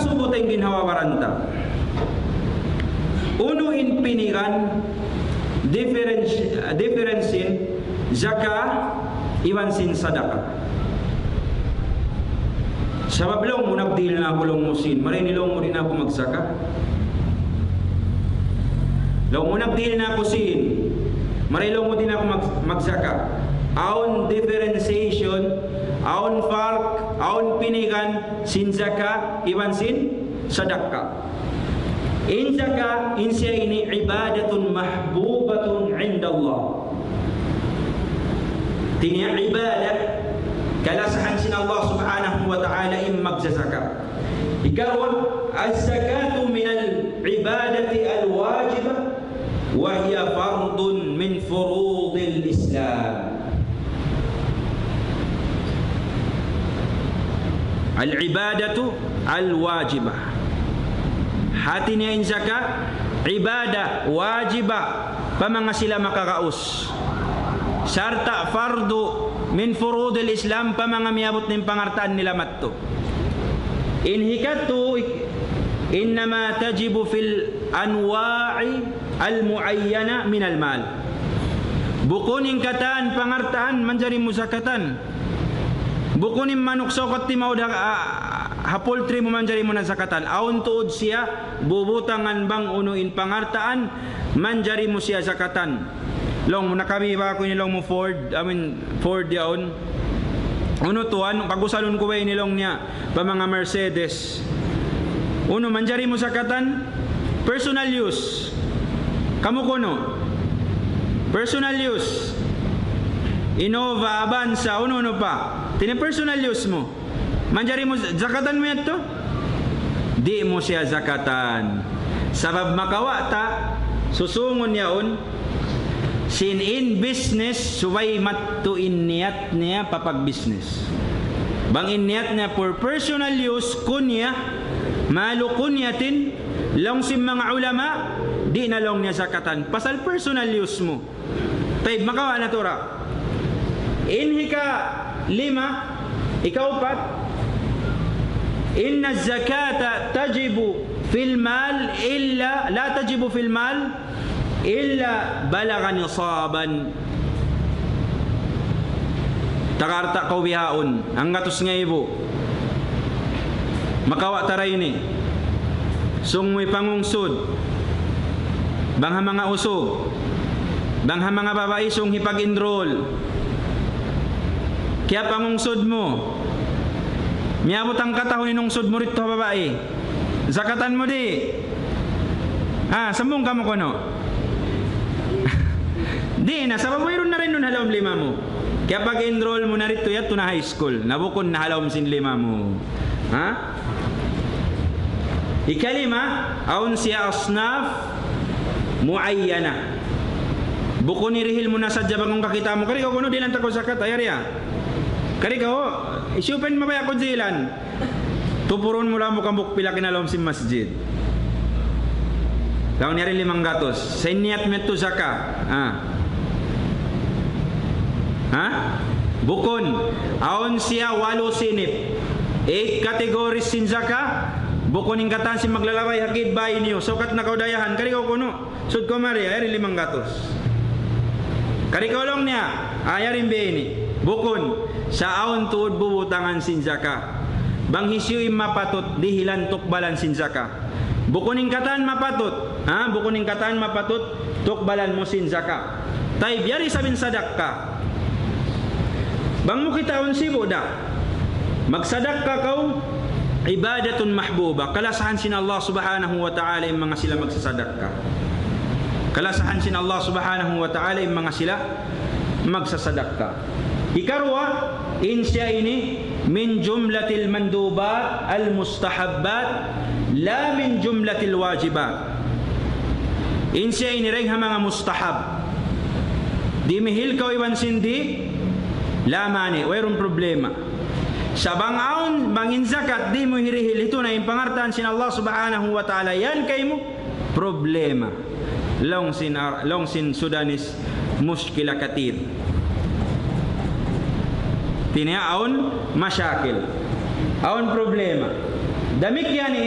makasubutay ginhawawaranta. Uno in pinigan differensin zaka iwansin sadaka. Sabab long mo nagdil na ako long musin, marinilong mo rin ako magsaka. Long mo nagdil na ako sin, marilong mo din ako magsaka. Aun differentiation, aun fark, aun pinigan sin zaka iwansin sadaka. In zaka in siya ini ibadatun mahbubatun inda Allah. Tinya ibadah kalasahan sin Allah subhanahu wa ta'ala in magsasaka. Ikaw, az-zakatu min al-ibadati al-wajibah wa hiya fardun min furudil Islam. Al-ibadatu al-wajibah. Hati niya in zaka, ibadah wajibah pa mga sila makakaus. Sarta fardu min furudil Islam pa mga miabot ng pangartaan nila matto. In hikatu innama tajibu fil anwa'i al-muayyana min al-mal. Bukunin kataan pangartaan manjari musakatan. Bukunin manuk sokot ti mauda hapoltri mo manjari mo na zakatan. Aun tuod siya bubutangan bang unuin pangartaan manjari mo siya zakatan. Long na kami ba ko nilong mo Ford yaon. Uno tuan pagusalon ko way nilong niya pa mga Mercedes. Uno manjari mo zakatan personal use. Kamu kono personal use. Innova, Avanza, uno pa. Tini personal use mo. Manjari mo zakatan mo yato? Di mo siya zakatan. Sabab makawata susungon yaon. Sin in business, suway matuin niyat niya papag business. Bang in niyat niya for personal use, kunya, malu kunyatin, long sim mga ulama, di na long niya zakatan. Pasal personal use mo. Taib, makawa na tura. In hika 5, ikaw pat, inna zakata tajibu fil mal illa, la tajibu fil mal, illa balaga nisaban. Takarta kawihaon ang gatos nga ibo makawa taray ni sungmoy pangungsod bangha mga usog bangha mga babae sung hipag-enroll kaya pangungsod mo miabot ang katahon inungsod mo rito babae zakatan mo di sambong ka mo kono. Di na, sabab mayroon na rin nun halawam 5 mo. Kaya pag-enroll mo na rito yato na high school, nabukon na halawam sin 5 mo. Ha? Ikalima, aun siya asnaf muayyana. Bukon ni rihil mo na sadya bagong kakita mo. Kari ko kuno dilan tako zakat ayarya. Kari ko, isupen mabaya ko dilan. Tupuron mo lang mo kambuk pila kinalawam sin masjid. Daw niya rin 500. Sa niyat meto zakat. Bukon aon siya 8 sinip 8 categories sin zaka bukon ing katan si maglalaway hakid bayi niyo sukat na kaudayahan kari ko kuno sud ko mari ay 500 kari ko long niya ayarin beni bukon sa aon tuod bubutangan sin zaka bang hisyu mapatot dihilan tukbalan sin zaka bukon ing katan mapatot bukon ing katan mapatot tukbalan mo sin zaka tay biari sabin sadaka bang mo kitaon sibo da magsadak ka kau ibadatun mahbuba kalasahan sin Allah subhanahu wa ta'ala yung mga sila magsasadak ka kalasahan sin Allah subhanahu wa ta'ala yung mga sila magsasadak ka ikarwa in siya ini min jumlatil mandubat al mustahabbat la min jumlatil wajibat in siya ini ring mga mustahab di mihil ka iwan sindi lamani, wayron problema. Sa bangaon, bangin zakat, di mo hirihil. Ito na yung pangartan sin Allah subhanahu wa ta'ala. Yan kay mo, problema. Long sin Sudanis, muskila katir. Tiniya, aon, masyakil. Aon problema. Demikian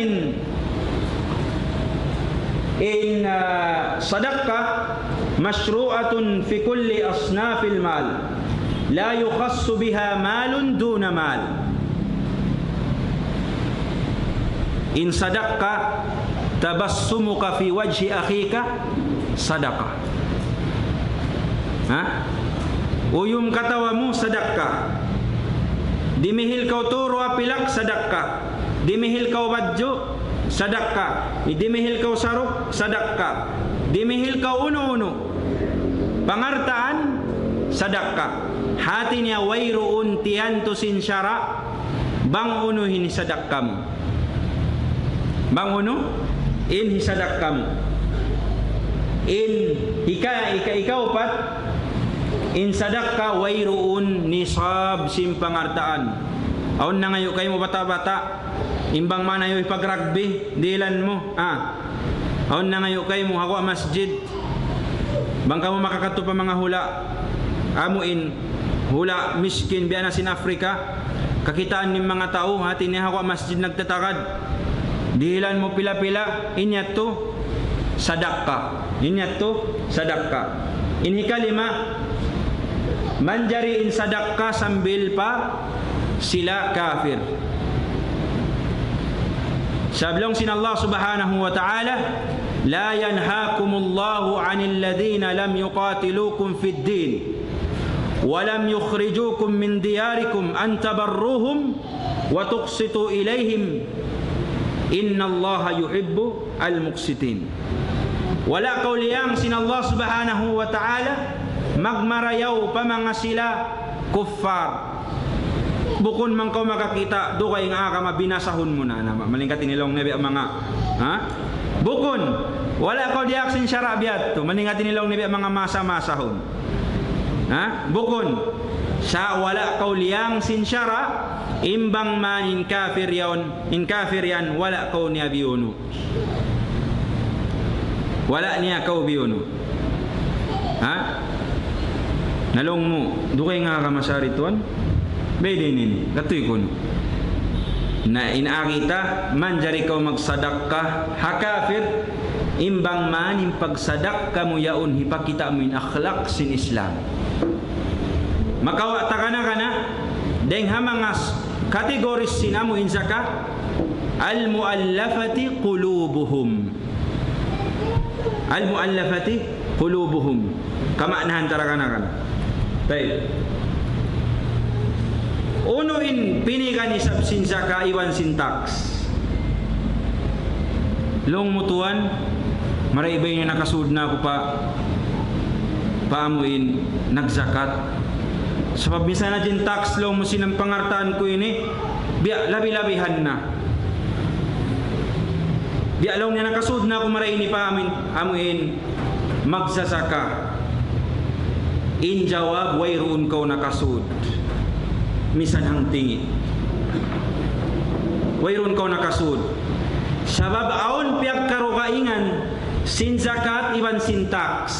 in sadaqah mashru'atun fi kulli asnafil mal, la yukhassu biha malun duna mal. In sadaqah tabassumuka fi wajhi akhika sadaqah. Uyum katawamu sadaqah. Dimihil kau turu apilak sadaqah. Dimihil kau baju sadaqah. Dimihil kau saruk sadaqah. Dimihil kau unu-unu pangartaan sadaqah. Hatinya wairuun tiantusin syara bang unuhin sadaqam. Bang unu in sadaqam. In ikaw pat in sadaqah wairuun nisab simpangartaan. Aun na ngayo kayo mo bata-bata imbang mana yung ipag-rugby dilan mo aun na ngayo kayo mo ako masjid bang ka mo makakato pa mga hula amuin hula miskin biya na sin Afrika kakitaan ni mga tao hati ni ako masjid nagtatakad dilan mo pila-pila inyat to sadaqah inhi kalima manjari in sadaqah sambil pa sila kafir. Sablong sin Allah subhanahu wa ta'ala, la yanhaakumullahu 'anil ladhina lam yuqatilukum fid din wa lam yukhrijukum min diyarikum an tabarruhum wa tuqsitu ilayhim innallaha yuhibbu al-muqsitin. Wala kauliyang sin Allah subhanahu wa ta'ala magmarayaw pa mga sila kuffar. Bukon man ko makakita do kay nga ka mabinasahon mo na malingkat inilong nabi ang mga bukon wala ko diak sin syara biat to malingkat inilong nabi ang mga masa-masahon bukon sa wala kauliyang sin syara imbang man in kafir yan wala kau niya biyuno wala niya kau biyuno nalong mo do kay nga ka masarituan bede nini katoy kun na inaakita manjari kau magsadaqah hakafir imbang man in pagsadaqah mo yaon hipakita mo in akhlaq sin Islam makawa takana deng hamangas kategoris sinamo in zakat al muallafati qulubuhum kamaknahan tarakana tayo unuin pinikan isab sin zaka iwan sin tax long mutuan maraibay nga nakasud na ako paamuin nagzakat sabab minsan na din tax long mo sinang pangartaan ko ini biya labi-labihan na biya long nga nakasud na ako maraini paamuin magsasaka in jawab wayroon kau nakasud misan hang tingi wayron kau nakasud sabab aon piag karukaingan sin zakat iwan sin tax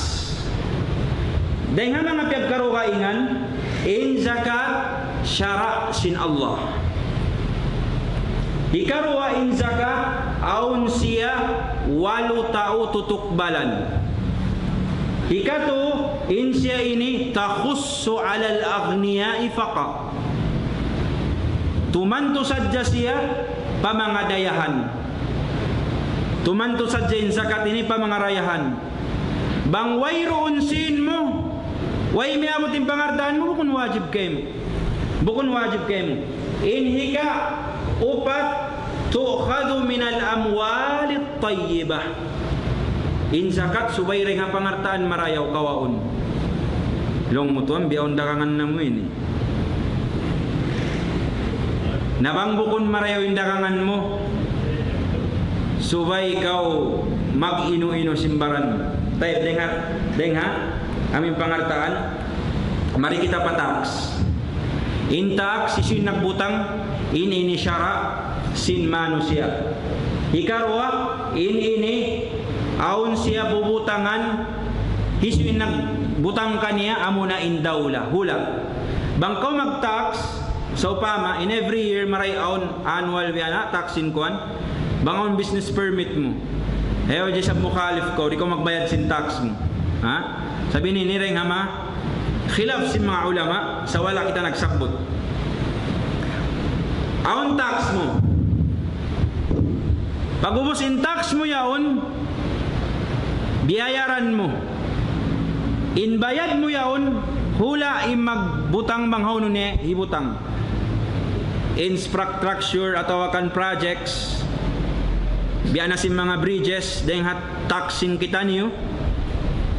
dengan mga piag karukaingan in zakat syara sin Allah ikaruwa in zakat aon siya 8 tao tutukbalan ikatu in siya ini takhussu alal aghniyai faqat tumanto sadya siya pamangadayahan tumanto sadya in zakat ini pamangarayahan bang wayroon sin mo way miamot yung pangartaan mo bukun wajib kayo inhika upat tu'khadu minal amwalit tayyibah in zakat subay rin ang pangartaan marayaw kawaon long mutuan biyaon dakangan na mo ini nabang bukon marayaw yung dakangan mo subay ikaw mag-inu-inu simbaran tayo dengha aming pangartaan mari kita pa tax in tax isin nagbutang in ini syara sin manusia ikarwa in ini aun siya bubutangan isin nagbutang kaniya amuna in daula hula bang kau mag-tax So pama, in every year maray on annual biya taxin kuan. Bangon business permit mo. Ayaw dyan sa mukhalif ko, di ko magbayad sin tax mo. Ha? Sabi ni Nireng Hama, khilaf sin mga ulama, sa wala kita nagsakbot. Aon tax mo. Pag ubos in tax mo yaon, biyayaran mo. Inbayad mo yaon, hula magbutang banghaw nun hibutang. Infrastructure atau akan projects, biya na sim mga bridges, dahil hat taxin kita niyo.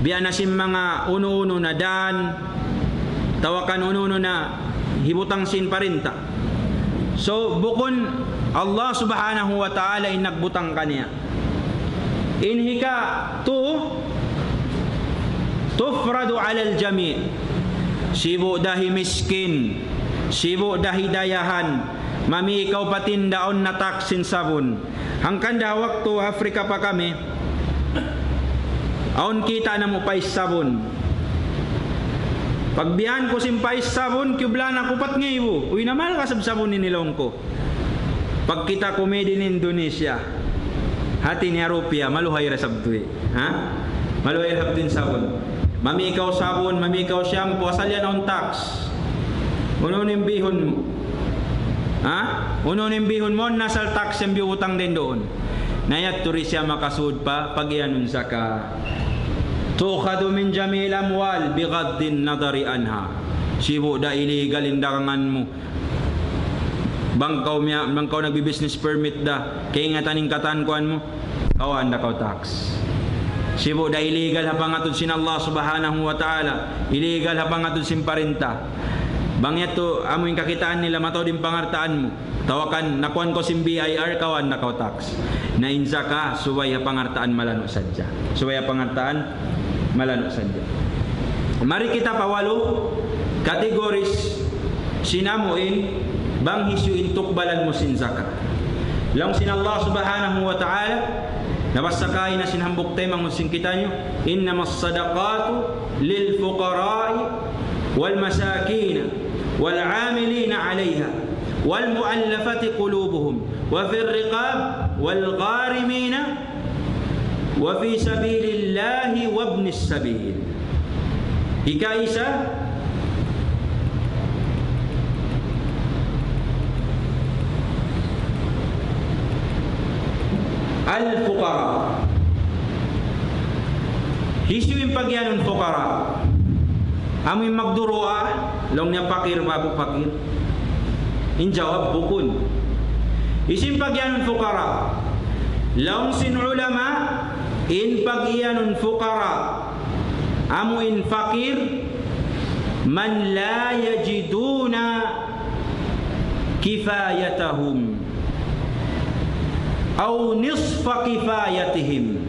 Biya na sim mga uno-uno na daan, tawakan uno-uno na hibutang sin parinta. So bukon Allah subhanahu wa ta'ala inagbutang kaniya. Inhika tufradu alal jami'. Sibo dahi miskin, sibo dahi dayahan, mami ikaw patindaon na taksin sabon. Hangkan da waktu Afrika pa kami, aon kita na mo pais sabon. Pagbihan ko simpais sabon, kiblan ako pat ngayon. Uy naman kasab sabon ni nilong ko. Pag kita komedi ni Indonesia, hati ni Arupia, maluhay resabdui. Ha? Maluhay resabdui sabon. Mami ikaw sabon, mami ikaw shampoo, asal yan on tax. Ununin bihon mo. Ha? Ununin bihon mo, nasal tax yung biutang din doon. Nayat turi siya makasud pa, pag iyanun sa ka. Tukhadu min jamil amwal, bigaddin nadari anha. Sibo da illegal indarangan mo. Bangkaw nagbi-business permit da, kaya nga taning katankuan mo, kawan da kaw tax. Sibo da illegal hapangatod sin Allah subhanahu wa ta'ala, illegal hapangatod sin parinta. Bangyat to amoy kakitaan nila mataw din pangartaan mo. Tawakan nakuan ko sin BIR, kawan na kaw tax. Na insa ka suway pangartaan malano sadya. Suway pangartaan malano sadya. Mari kita pawalo kategories sinamuin bang hisyuin tukbalan mo sin zakat. Lang sin Allah subhanahu wa ta'ala nabasakay na sinhambok tayo mangusin kita nyo, innamas sadaqatu lil fuqara'i wal masakin wal amilina 'alayha wal mu'allafati qulubuhum wa fir riqab wal gharimina wa fi sabilillahi wa ibnis sabil. Ika-isa al-fuqara. Hisyuin pagyanon fuqara. Amoy magduroa, long niya pakir babu pakir. Injawab bukun. Isim pagyanon fuqara. Long sin ulama in pagyanon fuqara. Amuin fakir man la yajiduna kifayatahum aw nisfa kifayatihim.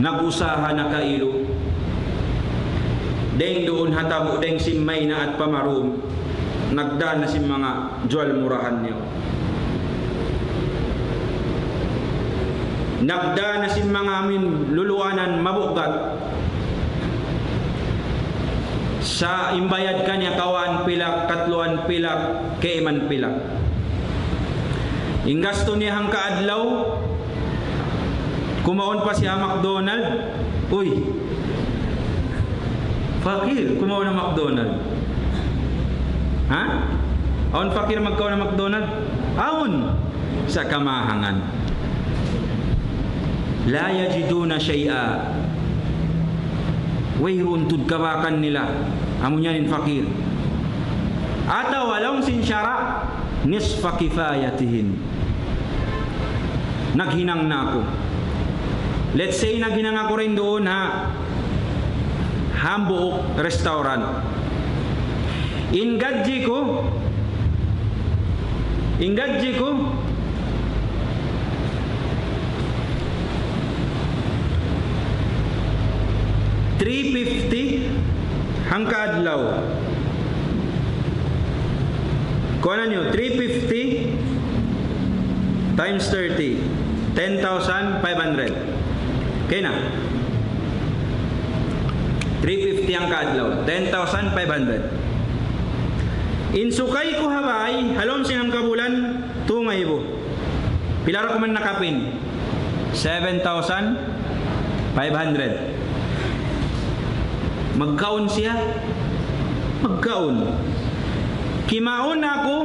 Nagusaha na kailo deng doon hatabo deng simmay na at pamarum nagdaan na si mga jual murahan niyo, nagdaan na si mga amin luluanan mabugat sa imbayad kanya kawan pilak katluan pilak kaiman pilak. Inggasto niya hang kaadlaw, kumaon pa siya McDonald. Uy, fakir, kumaon na McDonald. Ha? Aon fakir magkaon na McDonald? Aon sa kamahangan. La yajiduna shay'a. Way runtud kabakan nila. Amo niyan fakir. Ata walong sinsyara nisfa kifayatihin. Naghinang na ako. Let's say naghinang ako rin doon Hamburg restaurant. Ingadji ko 350 hangka adlaw. Kuha nyo 350 times 30 10,500. Okay na. 350 ang kaadlaw, 10,500. Insukay ko habay, halom sinang kabulan, tungay bo. Pilar ko man nakapin? 7,500. Magkaon siya? Magkaon. Kimaon ako,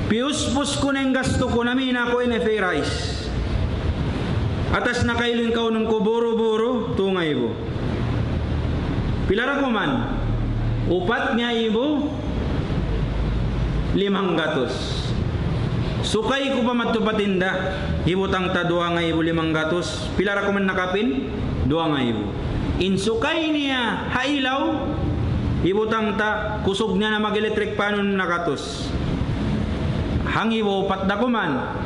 piuspos ko na yung gasto ko, namin ako NFA rice. Atas na kailin kaunong ko, buro-buro, tungay bo. Pilar ko man, upat niya ibo, 500. Sukay ko pa matupatinda, ibutang ta 2,000, 500. Pilar ko man nakapin, 2,000. Insukay niya hailaw, ibutang ta kusog niya na mag-electric panon nakatos. Hangibo patda ko man,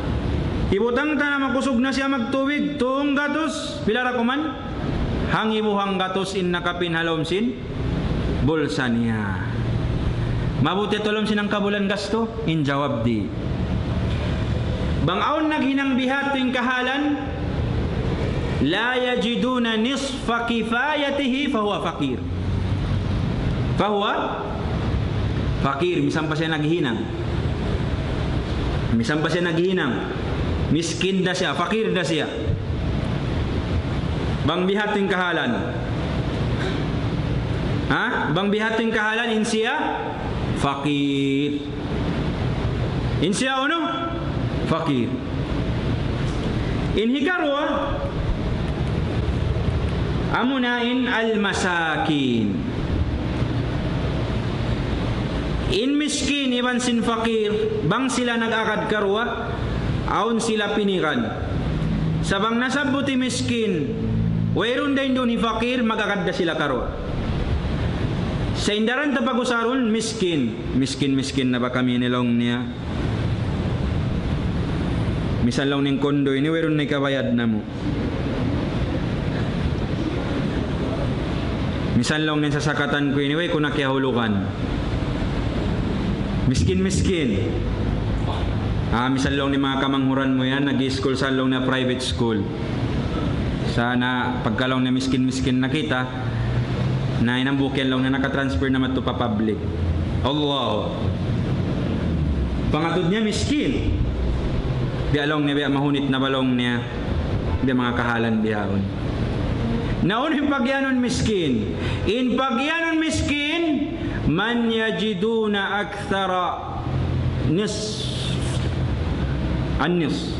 ibutang ta na makusog na siya magtubig, tuong gatos. Pilar ko man, hangibo hang gatos in nakapin halomsin, bulsa niya. Mabuti tolong sinang kabulan gasto, injawab di. Bangaon naghinang bihat tuwing kahalan, la yajiduna nisfa kifayatihi fahuwa fakir. Fahuwa fakir, misam pa siya naghinang. Misam pa siya naghinang. Miskin da siya, fakir da siya. Bang bihat tuwing kahalan. Ha? Bang bihat tuwing kahalan, insiya fakir. Insiya ano? Fakir. Inhikarwa amunain al-masakin. In miskin iban sin fakir, bang sila nag-akad karwa, aun sila pinikan. Sabang nasabuti miskin, wayron din doon ni fakir, mag-akad da sila karwa. Sa indaran tapagusaron, miskin. Miskin na ba kami nilong niya? Misal lang ning kondo ini, wayron na ikabayad na mo. Misal lang ning sasakatan ko ini, way kung nakiahulukan. Miskin. Misal lang ni mga kamanghuran mo yan, nag-i-school sa lang na private school. Sana pagkalong na miskin na kita, na inambukin lang na nakatransfer naman to pa public. Allah. Pangatod niya miskin. Bialong niya, mahunit na balong niya, biya mga kahalan biyahon. Naon yung pagyanon miskin. In pagyanon miskin, man yajiduna akthara an-nisf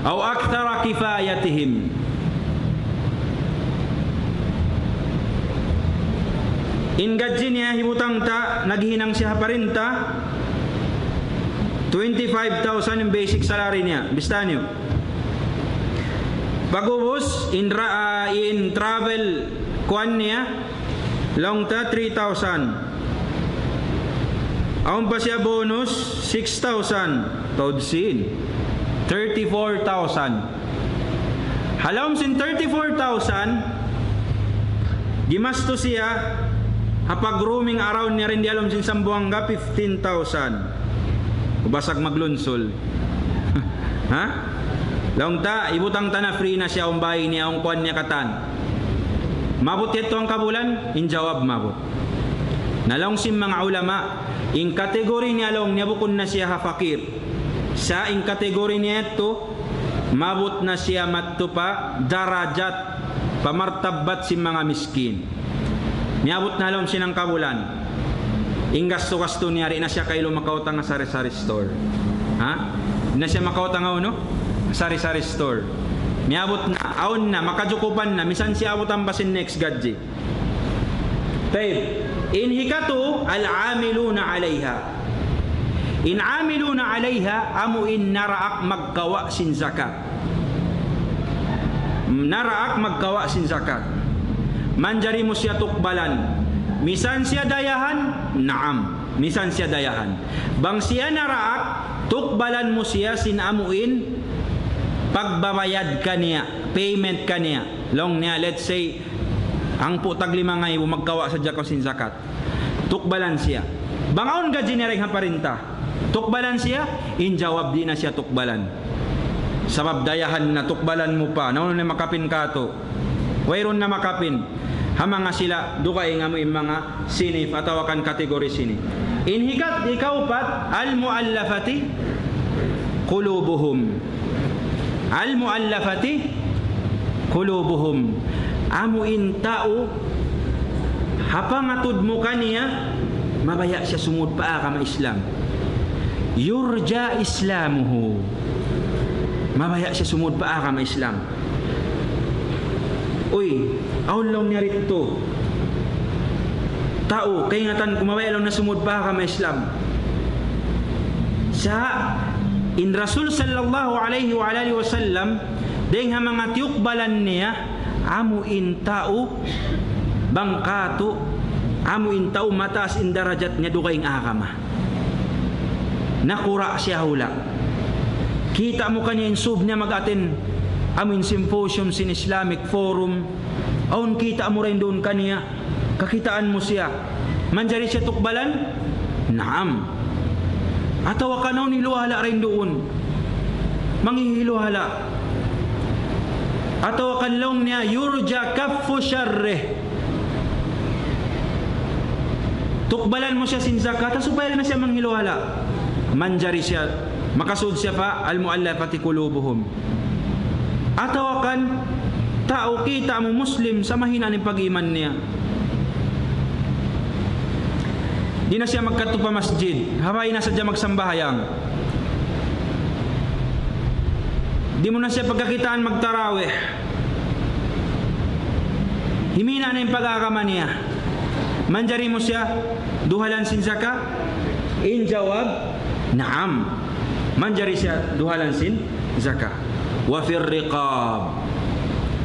aw akthara kifayatihim. In gadji niya hibutang ta, naghinang siya parinta, 25,000 yung basic salary niya. Bista niyo. Pagubos, in travel kuan niya, long ta 3,000. Aun pa siya bonus, 6,000. Todsin. 34,000. Halom sin 34,000, gimasto siya, hapag roaming around niya rin di alam sin Sambuanga, 15,000. Basag maglunsol. Ha? Long ta, ibutang ta na free na siya ang bahay niya, ang kuan niya katan. Mabot ito ang kabulan? Injawab mabot. Nalong sim mga ulama, in kategori niya long niya bukon na siya hafakir. Sa in kategori niya ito, mabot na siya matupa, darajat, pamartabat sim mga miskin. Niabot na long sinang kabulan. Ingasto-gasto niya rin na siya kayo makautang sa sari-sari store. Ha? Na siya makautang no? Sari-sari store. Miabot na, aon na, makajukupan na, misan siya abot ang basin next gadji. Taib, inhikatu al-amiluna alayha. In-amiluna alayha, amuin naraak magkawa sin zakat. Naraak magkawa sin zakat. Manjari mo siya tukbalan. Misan siya dayahan, naam. Misan siya dayahan. Bang siya naraak, tukbalan mo siya sinamuin, pagbabayad ka niya, payment ka niya. Long niya, let's say, ang putag 5,000 magkawa sa jakosin zakat. Tukbalan siya. Bangaon ka genereng haparinta. Tukbalan siya, injawab di na siya tukbalan. Sabab dayahan na tukbalan mo pa. Naon na makapin ka to. Wayron na makapin. hamanga sila dukay nga mo mga sinif ataw kan kategori sini. Inhikat ikaupat al-muallafati qulubuhum. Al-muallafati qulubuhum. Amo in tao hapangatud mo kaniya mabaya siya sumud pa ka Islam. Yurja islamuhu. Mabaya siya sumud pa ka Islam. Uy, aon lang niya rito. Tao, kay ngatan kumabaya lang na sumud pa ka Islam. Sa in Rasul sallallahu alaihi wa alihi wasallam deng ha mga tiukbalan niya amo in tao bangkato amo in tao mataas in darajat niya dukaing akama. Nakura siya hula. Kita mo kanya in sub niya mag-aten amin symposium sin Islamic Forum. Aun kita mo rin doon kaniya. Kakitaan mo siya. Manjari siya tukbalan? Naam. Atawa ka na niluhala rin doon. Manghihiluhala. Atawa ka lang niya yurja kaffu syarreh. Tukbalan mo siya sin zakat. Supaya na siya manghiluhala. Manjari siya. Makasud siya pa al-muallafati qulubuhum. Atawakan tao kita mo Muslim sa mahina ng pag-iman niya. Di na siya magkadto pa masjid, habay na sadya magsambahayang. Di mo na siya pagkakitaan magtarawih. Himina na yung pag-aakama niya. Manjari mo siya duhalan sin zaka? In jawab, naam. Manjari siya duhalan sin zaka. Wa fir riqab.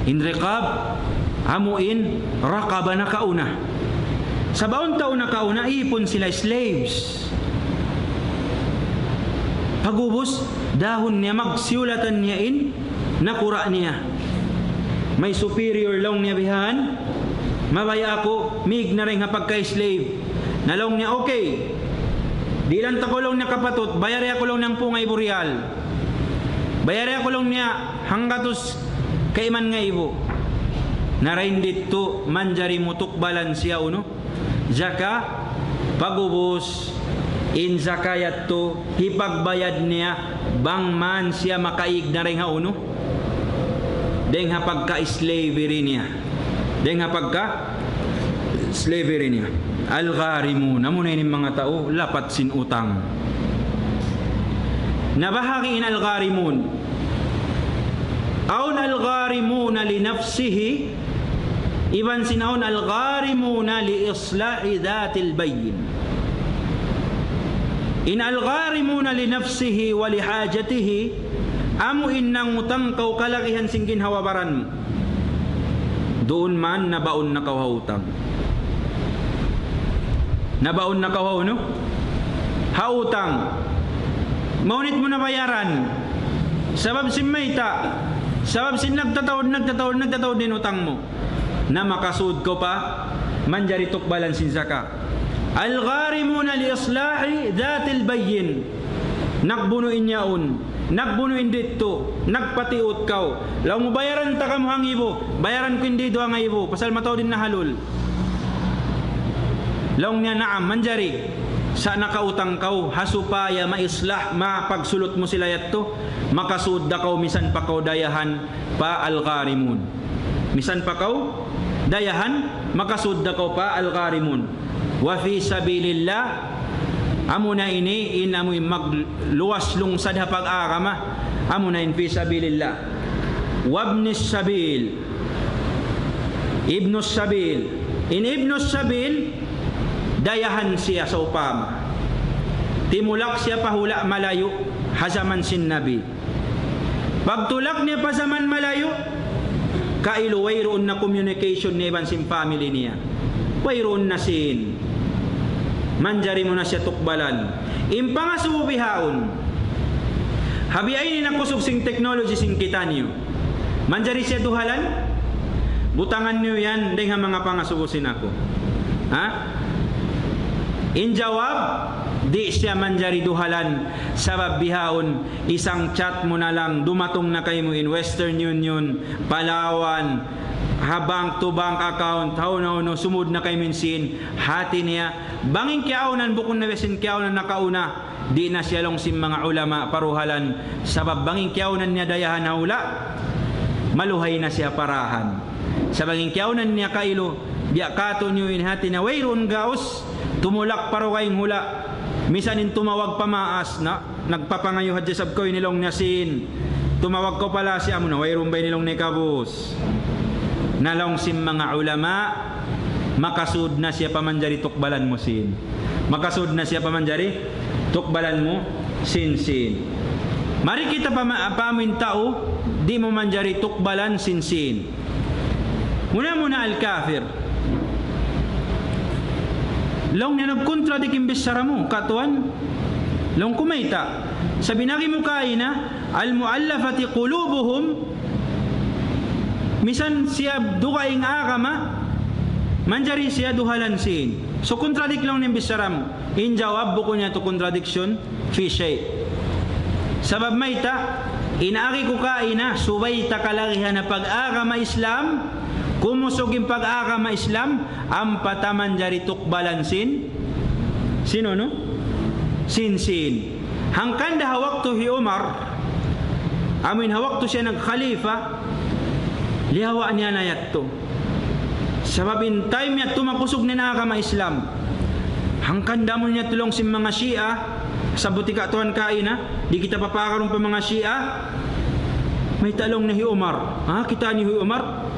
In riqab amuin raqaba na kauna. Sa baon taon na kauna ipon sila slaves. Pagubos dahon niya magsiulatan niya in nakura niya. May superior lang niya bihan. Mabaya ako mig na rin pagka-slave. Nalong niya okay. Di lang tako lang niya kapatot, bayari ako lang ng pungay buryal. Bayari ako lang niya hanggatos kaiman nga ibo. Narain dito manjari mo tukbalan siya uno. Zaka pagubos in zakayat to hipagbayad niya bangman siya makaig na rin nga uno. Deng ha pagka-slavery niya. Deng ha pagka-slavery niya. Al-gharimun. Amo na yung mga tao lapat sin utang. Nabahagiin al-gharimun. Aun al-gharimuna li nafsihi iban sinaun al-gharimuna li islahi dhatil bayyin. In al-gharimuna li nafsihi wa li hajatihi amu innang utang kau kalakihan singgin hawabaran mo. Doon man nabaon na kawhautang. Nabaon na kawaw no? Hautang. Maunit mo na bayaran. Sabab sin mayta. Sabab sin nagtatawad din utang mo. Na makasud ko pa manjari tukbalan sin zaka. Al-gharimuna li islahi dhatil bayyin. Nagbunuin yaon. Nagbunuin dito. Nagpatiut kaw. Law mo bayaran ta kam hang ibo. Bayaran ko hindi do ang ibo. Pasal mataw din na halul. Law niya naam manjari. Sa nakautang kaw hasupaya maislah mapagsulot mo sila yato makasud da kaw misan pa kaw dayahan pa al-gharimun. Misan pa kaw dayahan makasud da kaw pa al-gharimun. Wa fi sabilillah amo na ini inamoy magluwas lungsad ha pag-arama amo na in fi sabilillah. Wabnis sabil ibnus sabil in ibnus sabil dayahan siya sa upama. Timulak siya pahula malayo hazaman sin nabi. Pagtulak niya pa zaman malayo kailo wayroon na communication niya ban sin family niya. Wayroon na sin. Manjari mo na siya tukbalan. Impangasubihaon. Habiay ni nakusog sing technology sing kita niyo. Manjari siya duhalan. Butangan niyo yan deng mga pangasubusin ako. Ha? In jawab, di siya manjari duhalan sabab bihaon isang chat mo na lang dumatong na kayo mo in Western Union, Palawan, habang to bank account no sumud na kay minsin hati niya banging kiaunan bukon na besin kiaunan nakauna di na siya long sim mga ulama paruhalan sabab banging kiaunan niya dayahan haula maluhay na siya parahan sa banging kiaunan niya kailo biya kato niyo inhati na wayron gaos tumulak paro kayong hula misanin tumawag pamaas na nagpapangayo hadya sab ko nilong nasin tumawag ko pala siya mo na wayron bay nilong nekabos nalong sim mga ulama makasud na siya pamanjari tukbalan mo sin makasud na siya pamanjari tukbalan mo sin mari kita pamin tao di mo manjari tukbalan sin muna al kafir long na nagkontradik imbes sara mo katuan long kumaita sabi nagi mo kaina al muallafati qulubuhum misan siya dukaing agama manjari siya duhalan sin so kontradik lang ng bisaram in jawab buko niya to contradiction fi shay sabab maita inaagi ko kaina subay takalagihan na pag-agama Islam kumusugin pag-agama Islam ang pataman jari tukbalan sin sino no sin hangkan dah waktu hi Umar amin hawak to siya nag khalifa lihawa niya na yatto sabab in time niya tumakusog ni nakama Islam hangkan damon niya tulong si mga Shia sa butika tuhan kaina di kita papakarong pa mga Shia may talong na hi Umar kita ni hi Umar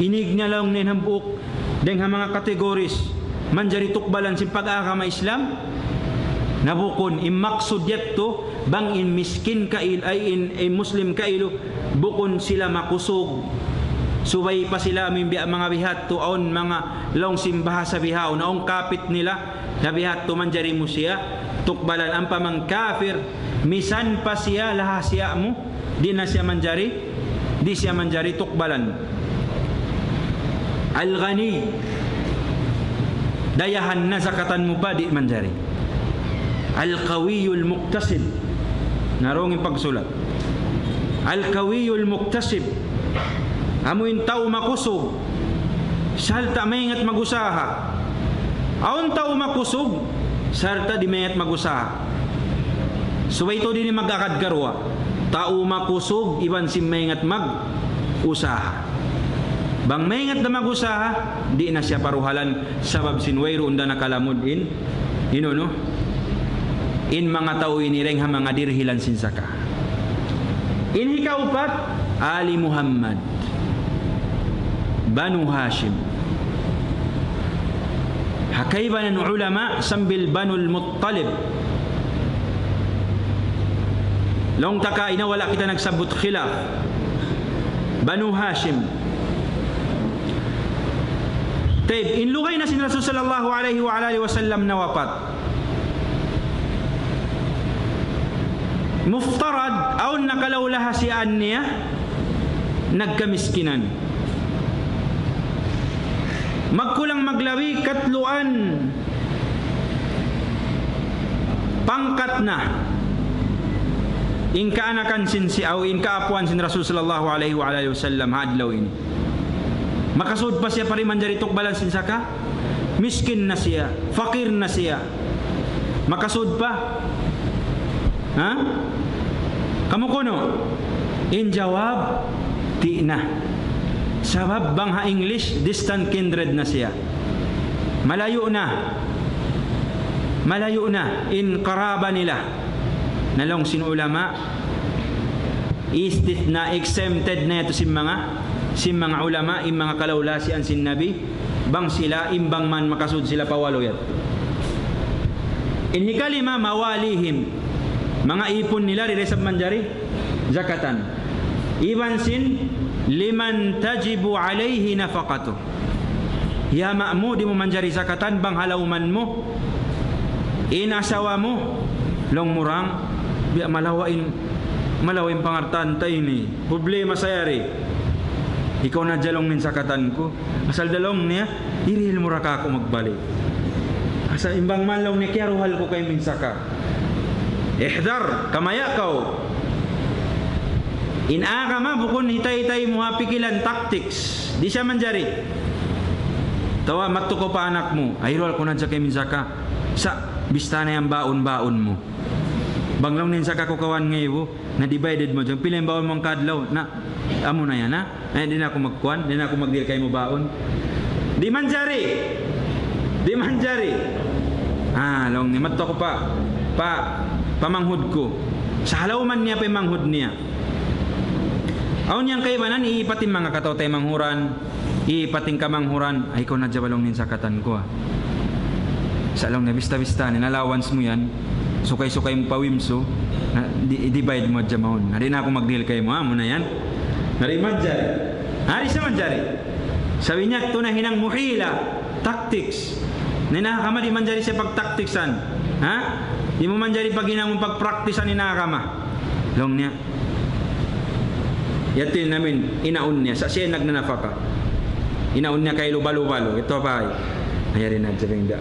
inig niya lang ni hambuk deng mga kategoris manjari tukbalan si pag-agama Islam nabukon imaksud yatto bang in miskin kail ay in muslim kailo bukon sila makusog subay pa sila mga bihat tuon mga long simbaha sa bihaw naong kapit nila na bihat tu manjari mo siya tukbalan ang pamang kafir misan pa siya lahasya mo di siya manjari tukbalan al ghani dayahan na zakatan mo pa di manjari al qawiyul muktasib narong yung pagsulat al qawiyul muktasib amuin tao makusog salta maingat magusaha aun tao makusog salta di maingat magusaha suway to din magkakadgarwa tao makusog iban si maingat mag-usaha bang maingat na magusaha di na siya paruhalan sabab sinwayro unda nakalamod in mga tao inireng ha mga dirhilan sinsaka in hikaupat Ali Muhammad Banu Hashim hakayban ng ulama sambil Banul Muttalib long taka ina wala kita nagsabot khilaf Banu Hashim taib inlugay na sin Rasul sallallahu alaihi wa alihi wasallam nawapat muftarad aun nakalawlaha siyan niya nagkamiskinan magkulang maglawi katluan pangkat na in kaanakan sin si aw in kaapuan sin Rasul sallallahu alaihi wa alihi wasallam hadlaw ini makasud pa siya pari manjari tukbalan sin saka miskin na siya fakir na siya makasud pa kamu kuno in jawab di na sabab bang ha English distant kindred na siya malayo na in karaba nila nalong sin ulama istithna exempted na ito si mga ulama in mga kalawlasian sin nabi bang sila imbang man makasud sila pawalo yat in hikalima mawalihim mga ipon nila riresab manjari zakatan iban sin liman tajibu alaihi nafaqatu ya ma'mu di mo manjari zakatan bang halauman mo inasawa mo long murang biya malawain pangartan tayo ni problema sayari ikaw na jalong nin zakatan ko asal dalong niya irihil mura ka ako magbalik asa imbang man long ni kiaruhal ko kay min saka ihdar kamaya kaw Inakama bukun hitay-hitay mo hapikilan tactics. Di siya manjari. Tawa matuko pa anak mo. Ayrol ko na dyan kay minzaka. Sa bistana yung baon-baon mo. Banglaw nin sa kakukawan ngayon na divided mo dyan. Pila yung baon mong kadlaw. Na, amo na yan ha. Ay, di na ako magkuhan. Di na ako magdil kayo mo baon. Di manjari. Di manjari. Long ni matuko pa. Pamanghud ko. Sa halaw man niya pa yung manghud niya. Aun niyang kaibanan, iipatin mga katotay manghuran, iipating kamanghuran, ay ko na jabalong nin sakatan ko Sa along na bista-bista, ninalawans mo yan, sukay-sukay mo pawimso, i-divide mo dyan mahon. Hari na ako mag-deal kayo mo, mo na yan. Hari manjari. Hari sa manjari. Sabi niya, ito na hinang muhila, tactics. Ninakama di manjari siya pag-tacticsan. Ha? Di mo manjari pag hinang mong pag-practicean ninakama. Long niya. Yatin namin, inaun niya. Sa siya nagnanafaka. Inaun niya kay lubalo-balo. Ito pa ay. Ayarin na sabi nga.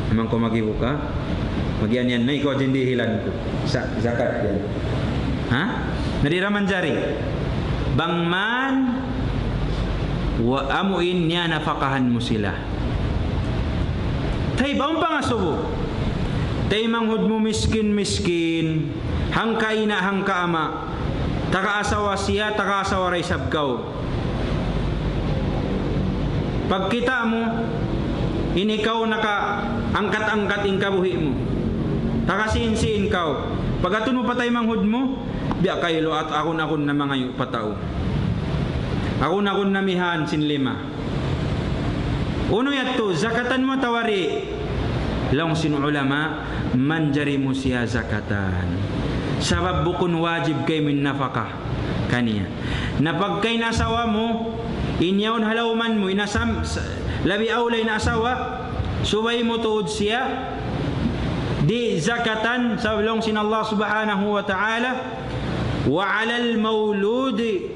Naman ko mag-iwo ka. Mag-iyan yan na ikaw jindihilan ko. Sa zakat yan. Ha? Nariraman jari. Bangman wa amuin niya nafakahan mo sila. Tay baong pangasubo. Tay manghud mo miskin. Hangka ina, hangka ama. Taka-asawa siya, taka-asawa ray sabgaw. Pag kita mo, inikaw naka angkat-angkat in kabuhi mo. Takasiin-siin kaw. Pag atun mo patay manghud mo, biya kayo at akon-akon na mga patao. Akon-akon na mihan sinlima. Uno yato, zakatan mo tawari. Lang sin ulama, manjari mo siya zakatan. Sabab bukun wajib kay min nafaka kaniya. Na pag kay nasawa mo, inyaon halawman mo, inasam labi awlay na asawa, suway mo tuod siya, di zakatan sablong sin Allah subhanahu wa ta'ala, wa 'alal mauludi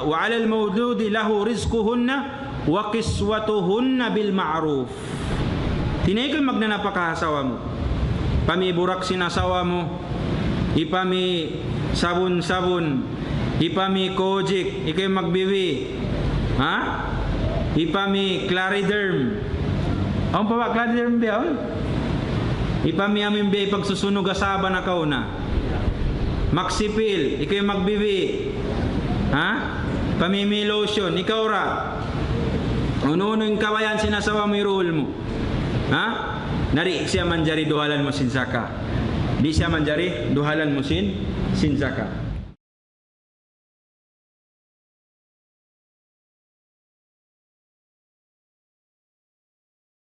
wa 'alal mauludi lahu rizquhunna wa kiswatuhunna bil ma'ruf. Tinay kay magnanapaka asawa mo. Pamiburak sinasawa mo, ipami sabon-sabon, ipami kojik, ikay magbiwi, ha? Ipami clariderm. Ang pa ba clariderm biyaw? Ipami amin biya pagsusunog asaba na kauna. Maxipil, ikay magbiwi, ha? Pamimi lotion, ikaw ra. Uno-uno yung kawayan sinasawa mo irul mo, ha? Nari siya manjari duhalan mo sin zaka. Di siya manjari duhalan mo sin zaka.